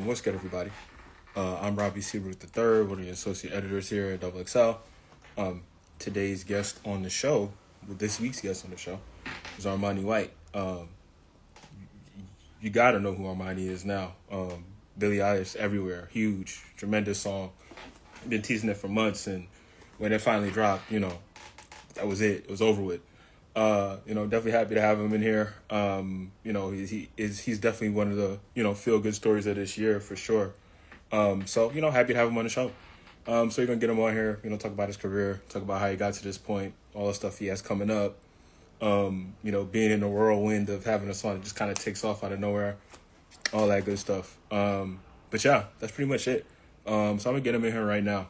What's good, everybody? I'm Robbie Seabrook III, one of the associate editors here at Double XL. Um, Today's guest on the show, this week's guest on the show, is Armani White. You gotta know who Armani is now. Billie Eilish everywhere, huge, tremendous song. Been teasing it for months, and when it finally dropped, that was it. It was over with. Definitely happy to have him in here. He's definitely one of the feel good stories of this year for sure. Happy to have him on the show. So you're gonna get him on here, talk about his career, talk about how he got to this point, all the stuff he has coming up. Being in the whirlwind of having a song that just kind of takes off out of nowhere, all that good stuff. But yeah, that's pretty much it. So I'm gonna get him in here right now.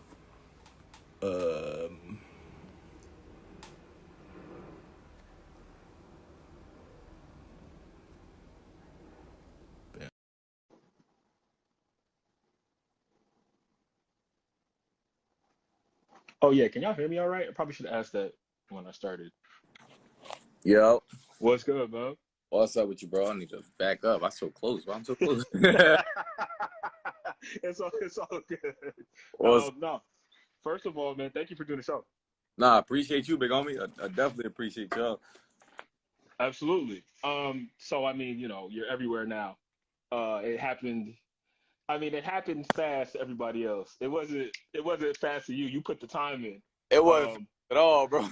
Oh yeah, can y'all hear me all right? I probably should have asked that when I started. Yo, What's good, bro? what's up with you, bro? I need to back up. I'm so close, bro. I'm so close. It's all good. What's, No. First of all, man, thank you for doing the show. nah, I appreciate you, big homie. I definitely appreciate y'all. Absolutely. So I mean, you're everywhere now. It happened. I mean, it happened fast to everybody else. It wasn't fast to you. You put the time in. It wasn't Um, at all, bro.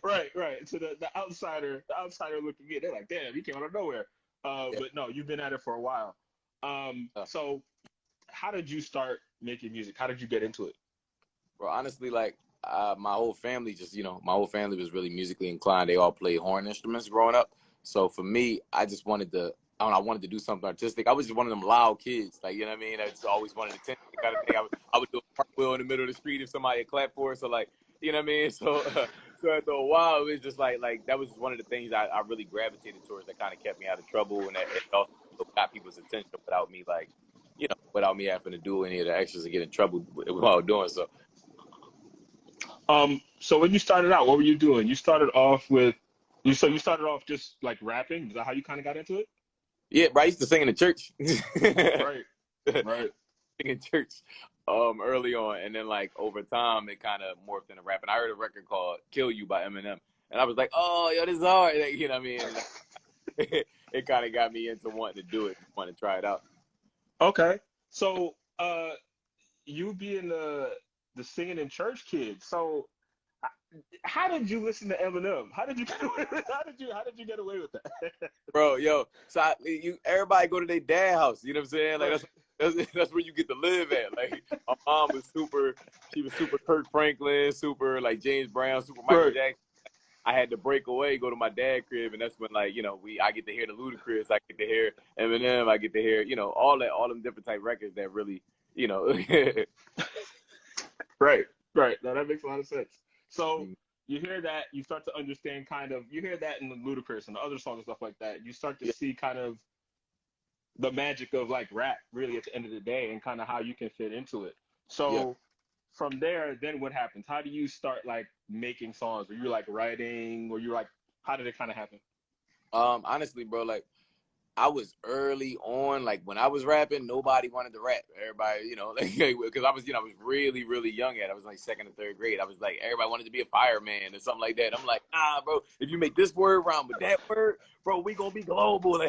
right, right. So the outsider looking in, they're like, damn, he came out of nowhere. Yeah. But no, you've been at it for a while. uh, So how did you start making music? How did you get into it? Bro, honestly, like my whole family my whole family was really musically inclined. They all played horn instruments growing up. So for me, I just wanted to, I don't know, I wanted to do something artistic. I was just one of them loud kids, like, you know what I mean? I just always wanted attention kind of thing. I would do a cartwheel in the middle of the street if somebody had clapped for it. So like, you know what I mean? So after a while, it was just like that was just one of the things I really gravitated towards that kind of kept me out of trouble, and that it also got people's attention without me like, without me having to do any of the extras and get in trouble while doing so. So when you started out, what were you doing? You started off with you started off just like rapping. Is that how you kind of got into it? Yeah, bro, I used to sing in the church. Right, right. Sing in church early on, and then like over time it kind of morphed into rap. And I heard a record called "Kill You" by Eminem, and I was like, "Oh, yo, this is hard." Like, you know what I mean? And, like, it kind of got me into wanting to do it, wanting to try it out. Okay. So you being the singing in church kid. So how did you listen to Eminem? How did you get away with, how did you get away with that? Bro, yo, so everybody go to their dad house. You know what I'm saying? Like Right, that's where you get to live at. Like my mom was she was super Kirk Franklin, super like James Brown, super Michael right. Jackson. I had to break away, go to my dad crib, and that's when like I get to hear the Ludacris, I get to hear Eminem, I get to hear all them different type records that really you know. Right, right. Now that makes a lot of sense. So you hear that, you start to understand kind of, you hear that in the Ludacris and the other songs and stuff like that. You start to Yeah, see kind of the magic of like rap, really, at the end of the day, and kind of how you can fit into it. yeah. So from there, then what happens? How do you start like making songs? Were you like writing, or you like, how did it kind of happen? Honestly, bro, like I was early on, like when I was rapping, nobody wanted to rap. Everybody, like because I was really, really young I was like second or third grade. I was like, everybody wanted to be a fireman or something like that. I'm like, nah, bro, if you make this word rhyme with that word, bro, we gonna be global.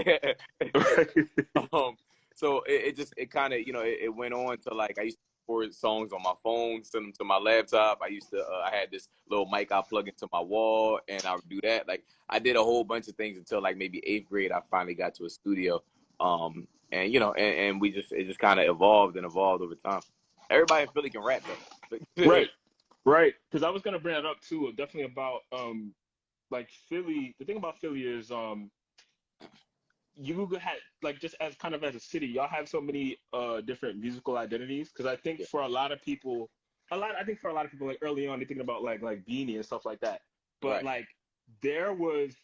Um, so it kind of it went on to like I used to record songs on my phone, send them to my laptop. I used to I had this little mic I plug into my wall, and I would do that. Like I did a whole bunch of things until like maybe eighth grade. I finally got to a studio, and and it just kind of evolved and evolved over time. Everybody in Philly can rap though. Right, right. Because I was gonna bring it up too, definitely about like Philly. The thing about Philly is you had like just as kind of as a city, y'all have so many different musical identities. Because I think Yeah, for a lot of people, I think for a lot of people, like early on, they're thinking about like Beanie and stuff like that. But right. like there was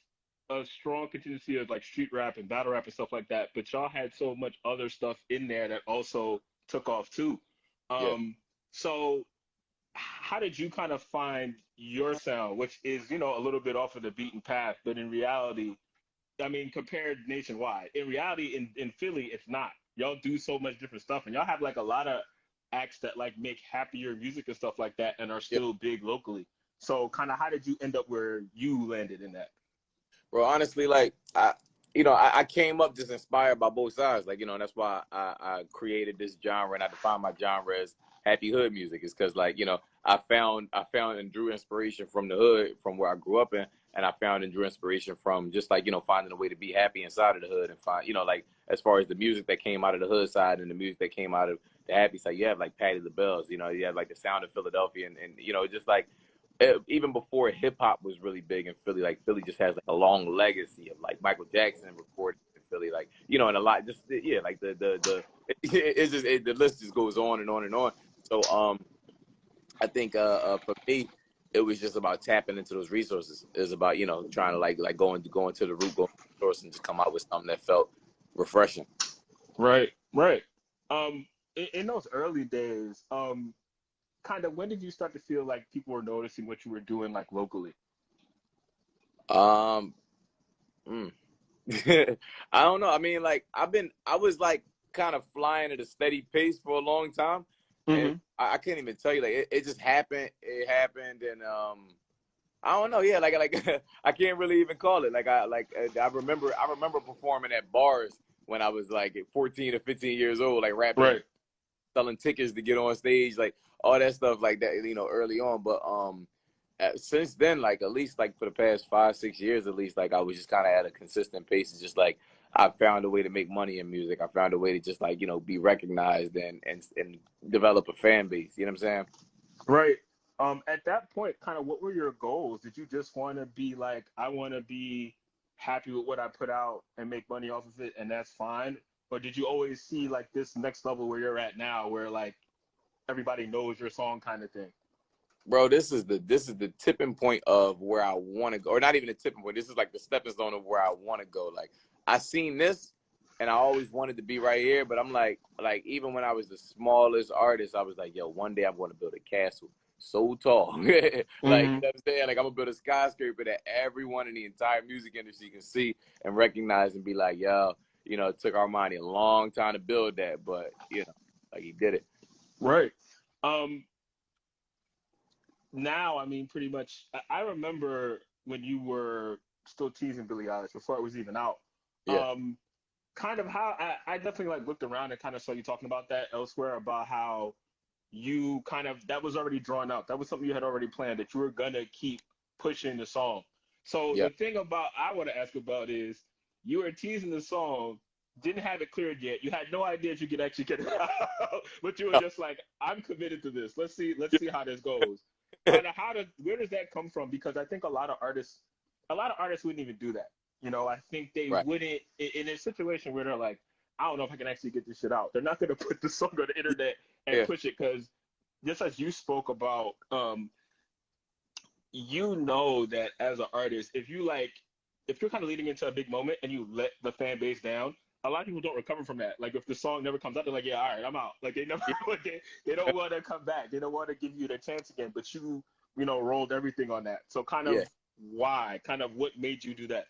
a strong contingency of like street rap and battle rap and stuff like that. But y'all had so much other stuff in there that also took off too. Yeah. Um, so how did you kind of find your sound, which is a little bit off of the beaten path, but in reality, I mean, compared nationwide. In reality, in Philly, it's not. y'all do so much different stuff, and y'all have like a lot of acts that like make happier music and stuff like that, and are Yeah. still big locally. So, kind of, how did you end up where you landed in that? Bro, honestly, like I came up just inspired by both sides. Like, that's why I created this genre and I defined my genre as happy hood music. It's because like, I found and drew inspiration from the hood, from where I grew up in, and I found and drew inspiration from just like, finding a way to be happy inside of the hood and find, like as far as the music that came out of the hood side and the music that came out of the happy side, you have like Patty LaBelle's, you have like the sound of Philadelphia and just like even before hip hop was really big in Philly, like Philly just has like a long legacy of like Michael Jackson recorded in Philly, like and a lot just yeah, like the the list just goes on and on and on. So I think for me, it was just about tapping into those resources. It was about trying to like going to the root, going to the source, and just come out with something that felt refreshing. Right, right. In those early days, kind of when did you start to feel like people were noticing what you were doing like locally? Um, mm. I don't know. I mean, like I was like kind of flying at a steady pace for a long time, and Mm-hmm. I can't even tell you. Like it just happened. It happened, and I don't know. Yeah, like I can't really even call it. I remember performing at bars when I was like 14 or 15 years old, like rapping and Right. selling tickets to get on stage, like all that stuff like that, early on. But since then, like at least like for the past 5, 6 years, at least like I was just kind of at a consistent pace. It's just like I found a way to make money in music. I found a way to just like be recognized and develop a fan base. You know what I'm saying? Right. At that point, kind of what were your goals? Did you just want to be like, I want to be happy with what I put out and make money off of it, and that's fine? Or did you always see like this next level where you're at now, where like everybody knows your song kind of thing? Bro, this is the tipping point of where I want to go, or not even a tipping point. This is like the stepping stone of where I want to go. Like I seen this, and I always wanted to be right here. But I'm like even when I was the smallest artist, I was like, yo, one day I'm going to build a castle so tall, like Mm-hmm. what I'm saying, like I'm gonna build a skyscraper that everyone in the entire music industry can see and recognize and be like, yo, it took Armani a long time to build that, but like he did it. Right. Um, Now, I mean, pretty much, I remember when you were still teasing Billie Eilish before it was even out. Yeah, Um, Kind of how I definitely like looked around and kind of saw you talking about that elsewhere about how you kind of that was already drawn out. That was something you had already planned that you were gonna keep pushing the song. So yeah, the thing about I want to ask about is you were teasing the song, didn't have it cleared yet. You had no idea if you could actually get it out, but you were just like, I'm committed to this. Let's see how this goes. Kind of where does that come from? Because I think a lot of artists wouldn't even do that. I think they right, wouldn't in a situation where they're like, I don't know if I can actually get this shit out. They're not gonna put the song on the internet and yeah, push it because just as you spoke about, that as an artist, if you're kind of leading into a big moment and you let the fan base down, a lot of people don't recover from that. Like if the song never comes out, they're like, yeah, all right, I'm out. Like they never, like they don't want to come back. They don't want to give you the chance again. But rolled everything on that. So yeah. kind of what made you do that?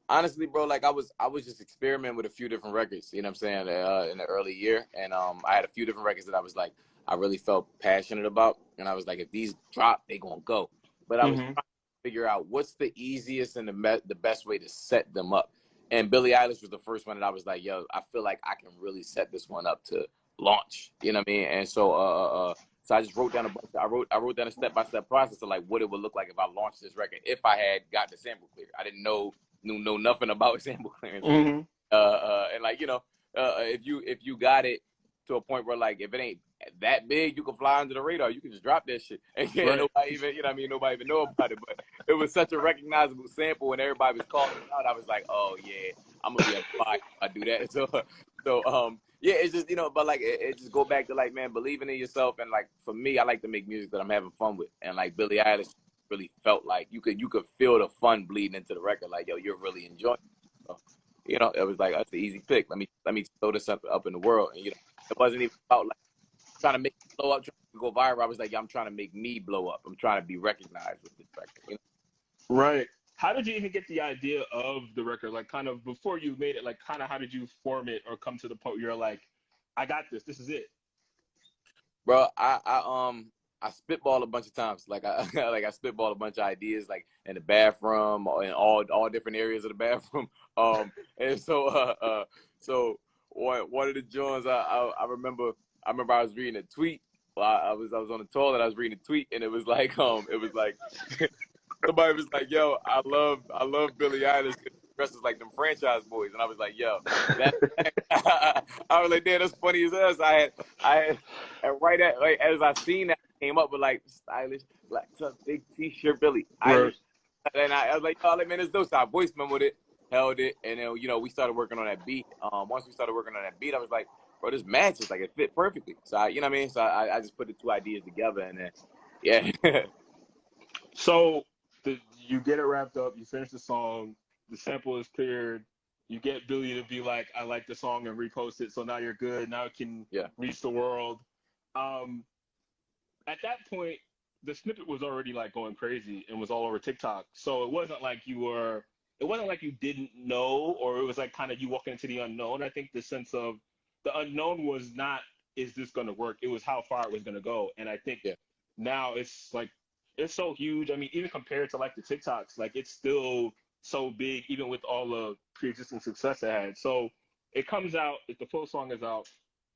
Honestly, bro, like I was just experimenting with a few different records, you know what I'm saying, in the early year. And I had a few different records that I was like, I really felt passionate about. And I was like, if these drop, they gonna go. But I was Mm-hmm. trying to figure out what's the easiest and the best way to set them up. And Billie Eilish was the first one that I was like, yo, I feel like I can really set this one up to launch. You know what I mean? And so I just wrote down a bunch. I wrote down a step-by-step process of like what it would look like if I launched this record if I had got the sample clear. I didn't know nothing about sample clearances. Mm-hmm. And like if you got it to a point where like if it ain't that big, you can fly under the radar. You can just drop that shit, and Right. nobody even what I mean, nobody even know about it. But it was such a recognizable sample, and everybody was calling it out. I was like, oh yeah, I'm gonna be a fire if I do that. So yeah, it's just but like it just go back to like man, believing in yourself, and like for me, I like to make music that I'm having fun with, and like Billie Eilish really felt like you could feel the fun bleeding into the record. Like, yo, you're really enjoying it. So, it was like that's an easy pick. Let me throw this up in the world. And it wasn't even about like trying to make it blow up, trying to go viral. I was like, yeah, I'm trying to make me blow up. I'm trying to be recognized with this record. Right. how did you even get the idea of the record? Like, kind of before you made it, like, kind of how did you form it or come to the point where you're like, I got this. This is it. Bro, I spitball a bunch of times. Like I like I spitball a bunch of ideas like in the bathroom or in all different areas of the bathroom. And so one of the joints I remember I was reading a tweet. I was on the toilet, I was reading a tweet and it was like somebody was like, "Yo, I love Billie Eilish dresses like them franchise boys," and I was like, "Yo, that." I was like, "Damn, that's funny as hell." So I had, and right at like as I seen that, I came up with like stylish black tuck, big T-shirt, Billie Right. Eilish, and I was like, "Oh, like, man, there's no side." Voice with it, held it, and then we started working on that beat. Once we started working on that beat, I was like, "Bro, this matches like it fit perfectly." So you know what I mean? So I just put the two ideas together, and then yeah. So you get it wrapped up, you finish the song, the sample is cleared, you get Billy to be like, I like the song and repost it, so now you're good. Now it can Yeah. reach the world. Um, at that point, the snippet was already like going crazy and was all over TikTok. So it wasn't like you didn't know, or it was like kind of you walking into the unknown. I think the sense of the unknown was not, is this going to work? It was how far it was going to go. And I think Yeah. now it's like, it's so huge. I mean, even compared to like the TikToks, like it's still so big, even with all the pre-existing success it had. So it comes out, if the full song is out,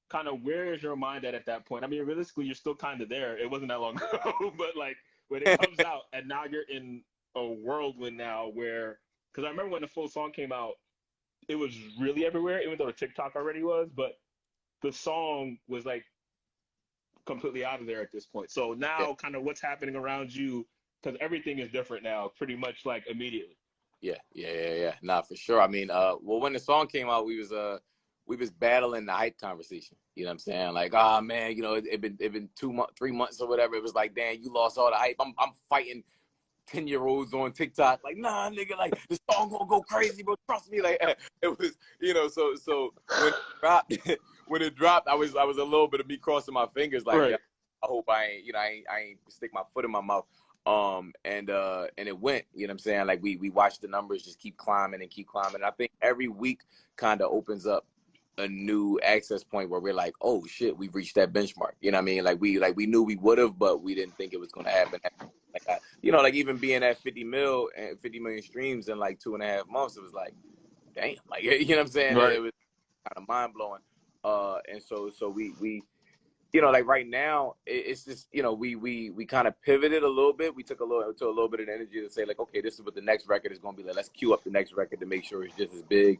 kind of where is your mind at that point? I mean, realistically, you're still kind of there. It wasn't that long ago, but like when it comes out and now you're in a whirlwind now where, because I remember when the full song came out, it was really everywhere, even though the TikTok already was, but the song was like completely out of there at this point. So Yeah. now, kind of what's happening around you, because everything is different now, pretty much like immediately. Yeah. Nah, for sure. I mean, well, when the song came out, we was battling the hype conversation. You know what I'm saying? Like, ah, man, it been 2 months, 3 months or whatever. It was like, damn, you lost all the hype. I'm fighting 10-year-olds on TikTok. Like, nah, nigga, like the song gonna go crazy, bro. Trust me. Like, it was, so when it dropped, when it dropped, I was a little bit of me crossing my fingers, like, yeah, Right. I hope I ain't, I ain't stick my foot in my mouth. And it went, you know what I'm saying? Like we watched the numbers just keep climbing and keep climbing. And I think every week kind of opens up a new access point where we're like, oh shit, we've reached that benchmark. You know what I mean? Like we knew we would have, but we didn't think it was gonna happen. Like like even being at 50 million streams in like 2.5 months, it was like, damn, like you know what I'm saying? Right. It was kind of mind blowing. And so we like right now, it's just we kind of pivoted a little bit. We took a little bit of energy to say like, okay, this is what the next record is going to be like. Let's queue up the next record to make sure it's just as big.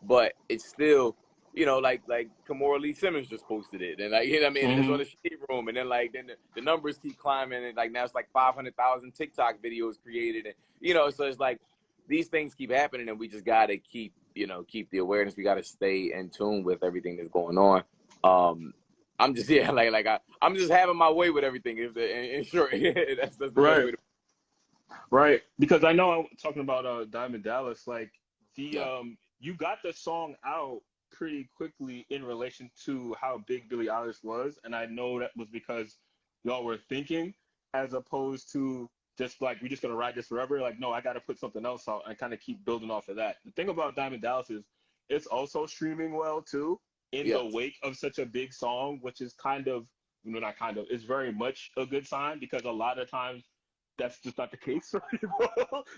But it's still, like Kamora Lee Simmons just posted it, and like I mean, and it's on the Shade Room, and then then the numbers keep climbing, and like now it's like 500,000 TikTok videos created, and so it's like these things keep happening, and we just gotta keep the awareness. We gotta stay in tune with everything that's going on. I'm just I'm just having my way with everything. In short, that's the best Right. way to. Right. Because I know I'm talking about Diamond Dallas, like the Yeah, you got the song out pretty quickly in relation to how big Billie Eilish was, and I know that was because y'all were thinking, as opposed to just like we just gonna ride this forever. Like, no, I gotta put something else out and kind of keep building off of that. The thing about Diamond Dallas is it's also streaming well too in yeah, the wake of such a big song, which is kind of, not kind of, it's very much a good sign, because a lot of times that's just not the case for people.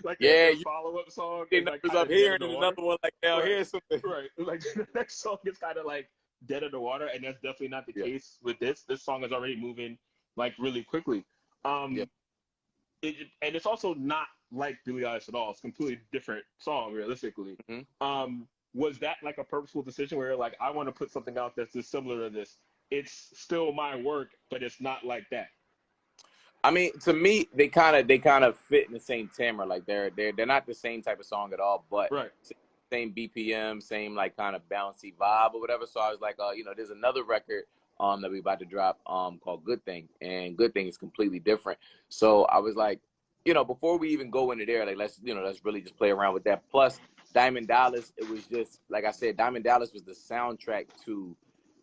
Like yeah. their You follow-up song get is like numbers kind up of dead here, in and the then water. another one like down Right. here. Something. Right. Like the next song is kind of like dead in the water, and that's definitely not the Yeah, case with this. This song is already moving like really quickly. yeah. Um, and it's also not like Billie Eilish at all. It's a completely different song, realistically. Mm-hmm. Was that like a purposeful decision where you're like, I want to put something out that's just similar to this? It's still my work, but it's not like that. I mean, to me, they kind of fit in the same timbre. Like they're not the same type of song at all, but Right. same BPM, same like kind of bouncy vibe or whatever. So I was like, there's another record that we about to drop called Good Thing, and Good Thing is completely different. So I was like, before we even go into there, like let's really just play around with that. Plus Diamond Dallas, it was just like I said, Diamond Dallas was the soundtrack to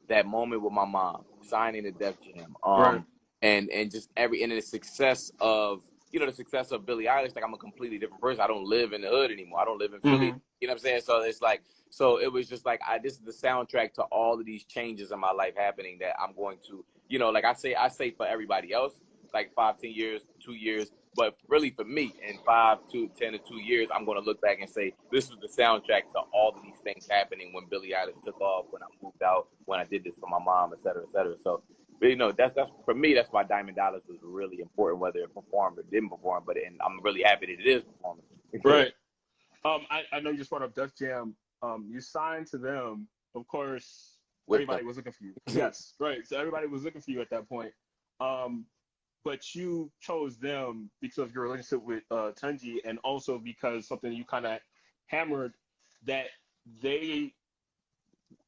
that moment with my mom signing the Def Jam. Right. And just and the success of you know, the success of Billie Eilish, like I'm a completely different person. I don't live in the hood anymore. I don't live in Philly. You know what I'm saying? So it's like, so it was just like, this is the soundtrack to all of these changes in my life happening that I'm going to, you know, like I say for everybody else, like 5, 10 years, 2 years, but really for me, in 5 to 10 to 2 years, I'm going to look back and say, this was the soundtrack to all of these things happening when Billie Eilish took off, when I moved out, when I did this for my mom, et cetera, et cetera. So, you know, that's for me, that's why Diamond Dollars was really important, whether it performed or didn't perform, and I'm really happy that it is performing. Right. I know you just brought up Def Jam. You signed to them, of course. Everybody was looking for you. Yes, right. So everybody was looking for you at that point. But you chose them because of your relationship with Tunji, and also because something you kind of hammered, that they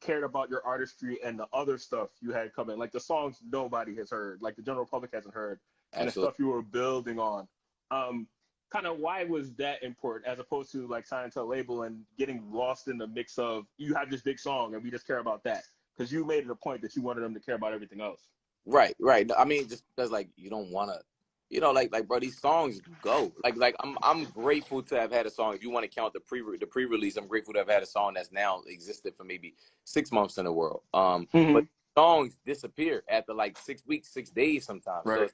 cared about your artistry and the other stuff you had coming, like the songs nobody has heard, like the general public hasn't heard, and the stuff you were building on. Kind of why was that important, as opposed to like signing to a label and getting lost in the mix of, you have this big song and we just care about that? Because you made it a point that you wanted them to care about everything else. Right. I mean, just because like you don't want to, you know, like bro, these songs go. Like I'm grateful to have had a song. If you want to count the pre-release, I'm grateful to have had a song that's now existed for maybe 6 months in the world. But songs disappear after like 6 weeks, 6 days sometimes. Right.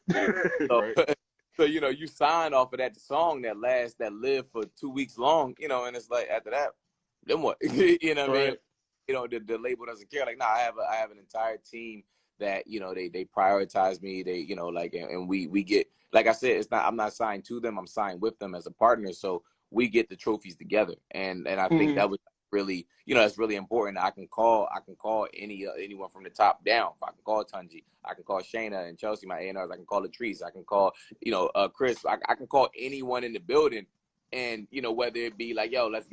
So, Right. so you know, you sign off of that song that lived for 2 weeks long, you know, and it's like after that, then what? You know what I mean? You know, the label doesn't care. Like, nah, I have an entire team that, you know, they prioritize me. They, you know, like, and we get, like I said, I'm not signed to them. I'm signed with them as a partner. So we get the trophies together. And I think that was really, you know, that's really important. I can call anyone from the top down. I can call Tunji. I can call Shayna and Chelsea, my A&Rs. I can call Latrice. I can call, you know, Chris. I can call anyone in the building. And, you know, whether it be like, yo, let's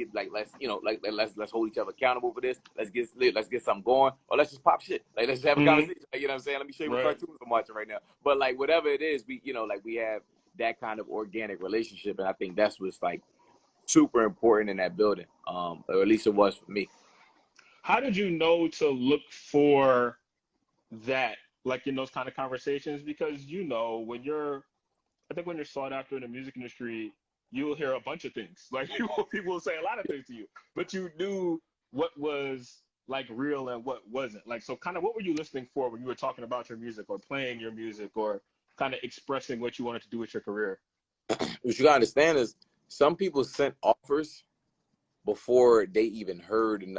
hold each other accountable for this. Let's get something going, or let's just pop shit. Like, let's just have a conversation. Like, you know what I'm saying? Let me show you what cartoons I'm watching right now. But like, whatever it is, we, you know, like we have that kind of organic relationship, and I think that's what's like super important in that building. Or at least it was for me. How did you know to look for that, like in those kind of conversations? Because, you know, I think when you're sought after in the music industry, you'll hear a bunch of things. Like people will say a lot of things to you, but you knew what was like real and what wasn't. Like, so kind of what were you listening for when you were talking about your music or playing your music or kind of expressing what you wanted to do with your career? What you gotta understand is some people sent offers before they even heard, and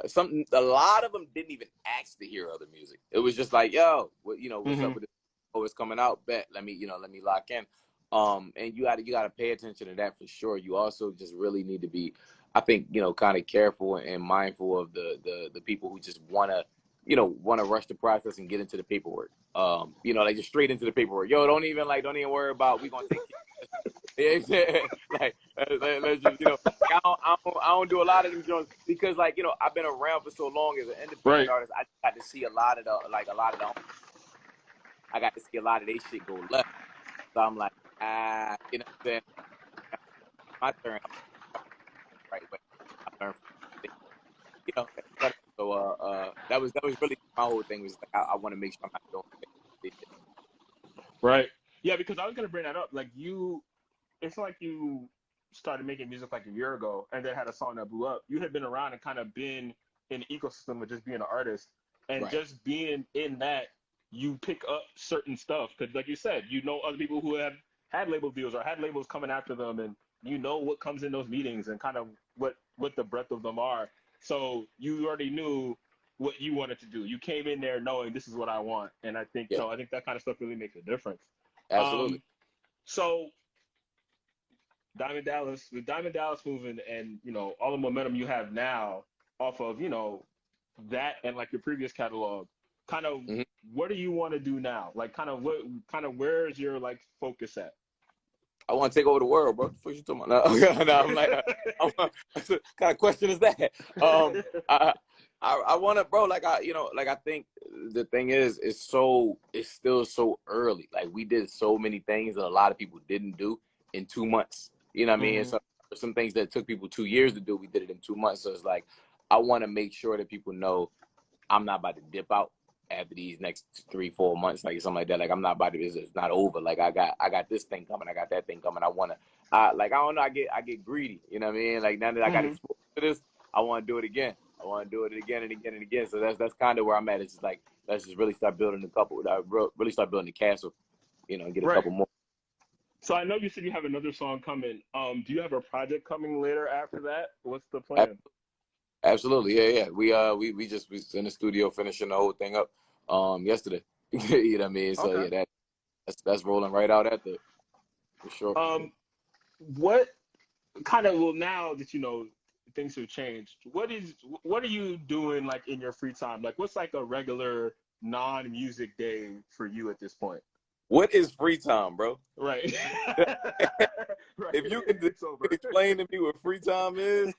a lot of them didn't even ask to hear other music. It was just like, yo, what, you know, what's up with this? Oh, it's coming out. Bet, let me lock in. And you gotta pay attention to that for sure. You also just really need to be, I think, you know, kind of careful and mindful of the people who just wanna rush the process and get into the paperwork. You know, like just straight into the paperwork. Yo, don't even worry about, we gonna take like let's just, you know, like, I don't do a lot of them joints because, like, you know, I've been around for so long as an independent artist. I got to see a lot of I got to see a lot of they shit go left. So I'm like, you know what I'm saying? My turn, right way. I learned from, you know. So that was really my whole thing, was like I want to make sure I'm not doing it. Right. Yeah, because I was gonna bring that up. Like it's like you started making music like a year ago and then had a song that blew up. You had been around and kind of been in the ecosystem of just being an artist, and just being in that, you pick up certain stuff because, like you said, you know other people who have had label deals or had labels coming after them, and you know what comes in those meetings and kind of what the breadth of them are. So you already knew what you wanted to do. You came in there knowing this is what I want, and I think I think that kind of stuff really makes a difference. Absolutely. So with Diamond Dallas moving, and you know all the momentum you have now off of, you know, that and like your previous catalog, kind of what do you want to do now? Like where is your like focus at? I want to take over the world, bro. What you talking about? No, I'm like, what kind of question is that? I want to, bro. Like I think the thing is, it's still so early. Like we did so many things that a lot of people didn't do in 2 months. You know what I mean? So some things that took people 2 years to do, we did it in 2 months. So it's like, I want to make sure that people know I'm not about to dip out. after these next 3-4 months, like something like that. Like I'm not about to. It's not over. Like I got this thing coming. I got that thing coming. I don't know. I get greedy. You know what I mean? Like now that I got exposed to this, I want to do it again. I want to do it again and again and again. So that's kind of where I'm at. It's just like let's just really start building a couple. Really start building the castle. You know, and get a couple more. So I know you said you have another song coming. Do you have a project coming later after that? What's the plan? Absolutely, yeah. We just was in the studio finishing the whole thing up yesterday. You know what I mean? So yeah, that's rolling right out at the for sure. What kind of, well, now that you know things have changed, what are you doing like in your free time? Like what's like a regular non-music day for you at this point? What is free time, bro? Right. If you can explain to me what free time is,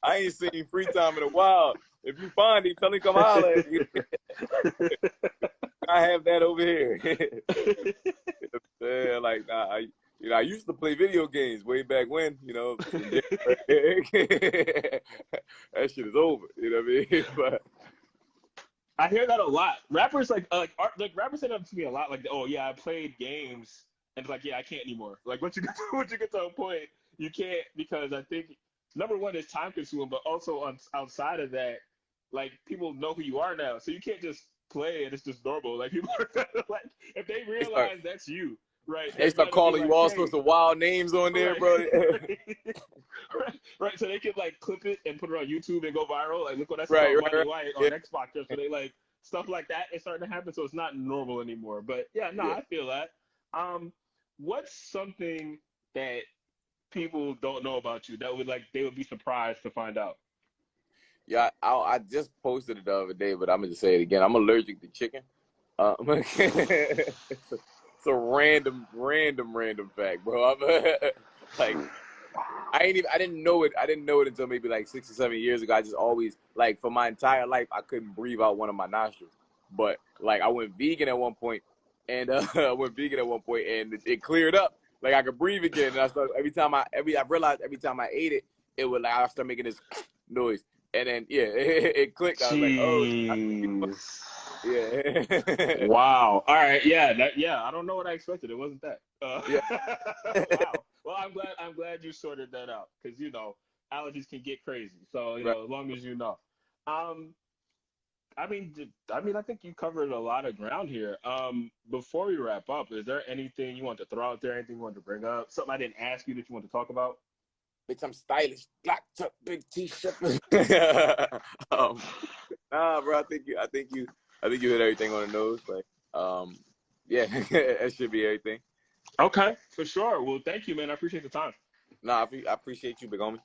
I ain't seen free time in a while. If you find it, tell me come holler at me. I have that over here. Like I used to play video games way back when, you know. That shit is over. You know what I mean? But I hear that a lot. Rappers like rappers say that to me a lot. Like, oh yeah, I played games, and it's like, yeah, I can't anymore. Like once you get to a point, you can't, because I think number one is time consuming, but also outside of that, like people know who you are now, so you can't just play and it's just normal. Like people are like, if they realize that's you, right? They start calling you all sorts of wild names on there, bro. Right. So they could like clip it and put it on YouTube and go viral. Like, look what I saw Money White on Xbox yesterday. Like stuff like that is starting to happen. So it's not normal anymore. But yeah, I feel that. What's something that people don't know about you that they would be surprised to find out? Yeah, I just posted it the other day, but I'm gonna say it again. I'm allergic to chicken. It's a random fact, bro. Like, I didn't know it. I didn't know it until maybe like 6 or 7 years ago. I just always, like, for my entire life, I couldn't breathe out one of my nostrils. But like, I went vegan at one point, and it cleared up. Like I could breathe again, and I started I realized every time I ate it, it would like I start making this noise, and then it clicked. I was like, oh. Yeah. Wow. All right. Yeah. I don't know what I expected. It wasn't that. Yeah. Wow. Well, I'm glad you sorted that out, because allergies can get crazy. So as long as you know. I mean, I think you covered a lot of ground here. Before we wrap up, is there anything you want to throw out there? Anything you want to bring up? Something I didn't ask you that you want to talk about? Bitch, I'm stylish. Black tuck, big t-shirt. Nah, bro. I think you hit everything on the nose. Like, yeah, that should be everything. Okay, for sure. Well, thank you, man. I appreciate the time. Nah, I appreciate you, big homie.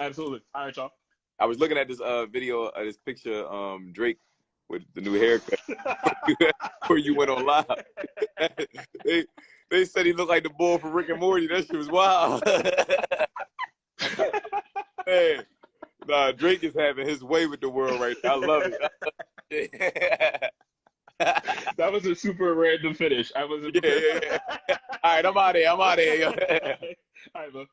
Absolutely. All right, y'all. I was looking at this video, this picture, Drake with the new haircut where you went on live. They said he looked like the boy from Rick and Morty. That shit was wild. Hey, nah, Drake is having his way with the world right now. I love it. That was a super random finish. I wasn't. Yeah. All right, I'm out of here. All right, bro.